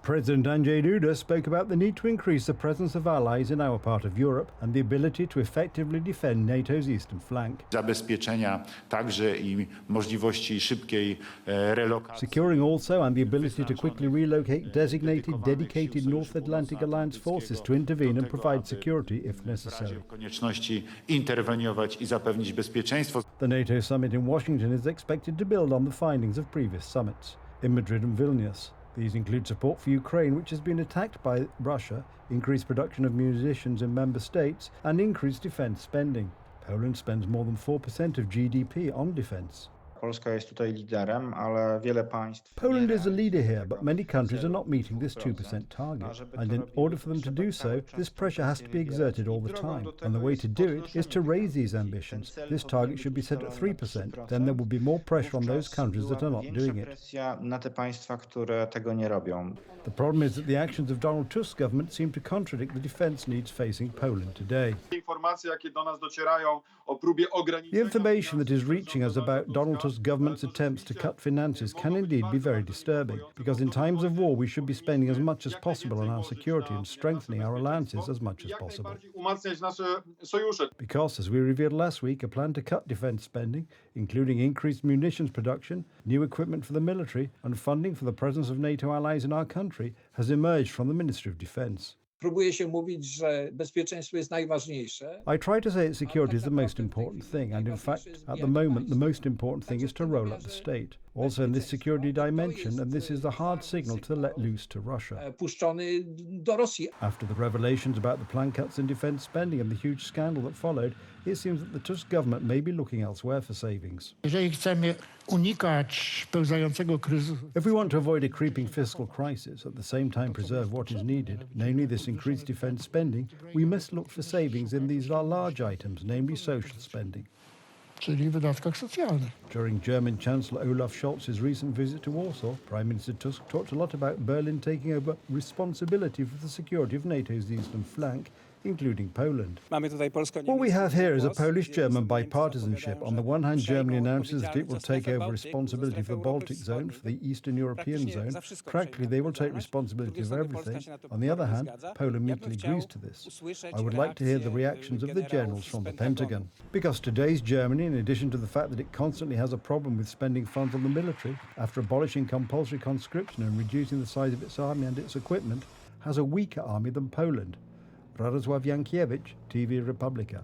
President Andrzej Duda spoke about the need to increase the presence of allies in our part of Europe and the ability to effectively defend NATO's eastern flank. Zabezpieczenia także i możliwości szybkiej relokacji. Securing also and the ability to quickly relocate designated, dedicated North Atlantic Alliance forces to intervene and provide security if necessary. Konieczności interweniować i zapewnić bezpieczeństwo. The NATO summit in Washington is expected to build on the findings of previous summits in Madrid and Vilnius. These include support for Ukraine, which has been attacked by Russia, increased production of munitions in member states, and increased defence spending. Poland spends more than 4% of GDP on defence. Polska jest tutaj liderem, ale wiele państw. Poland is a leader here, but many countries are not meeting this 2% target. And in order for them to do so, this pressure has to be exerted all the time. And the way to do it is to raise these ambitions. This target should be set at 3%. Then there will be more pressure on those countries that are not doing it. Na te państwa, które tego nie robią. The problem is that the actions of Donald Tusk's government seem to contradict the defence needs facing Poland today. The information that is reaching us about Donald Tusk's government's attempts to cut finances can indeed be very disturbing, because in times of war we should be spending as much as possible on our security and strengthening our alliances as much as possible. Because, as we revealed last week, a plan to cut defence spending, including increased munitions production, new equipment for the military, and funding for the presence of NATO allies in our country, has emerged from the Ministry of Defence. Próbuje się mówić, że bezpieczeństwo jest najważniejsze. I try to say that security is the most important thing, and in fact, at the moment, the most important thing is to roll up the state. Also in this security dimension, and this is the hard signal to let loose to Russia. Puszczony do Rosji. After the revelations about the planned cuts in defence spending and the huge scandal that followed, it seems that the Tusk government may be looking elsewhere for savings. Jeżeli chcemy unikać pełzającego kryzysu. If we want to avoid a creeping fiscal crisis, at the same time preserve what is needed, namely this increased defence spending, we must look for savings in these large items, namely social spending. Czyli w wydatkach socjalnych. During German Chancellor Olaf Scholz's recent visit to Warsaw, Prime Minister Tusk talked a lot about Berlin taking over responsibility for the security of NATO's eastern flank, including Poland. What we have here is a Polish-German bipartisanship. On the one hand, Germany announces that it will take over responsibility for the Baltic zone, for the Eastern European zone. Practically, they will take responsibility for everything. On the other hand, Poland immediately agrees to this. I would like to hear the reactions of the generals from the Pentagon. Because today's Germany, in addition to the fact that it constantly has a problem with spending funds on the military, after abolishing compulsory conscription and reducing the size of its army and its equipment, has a weaker army than Poland. Radosław Jankiewicz, TV Republika.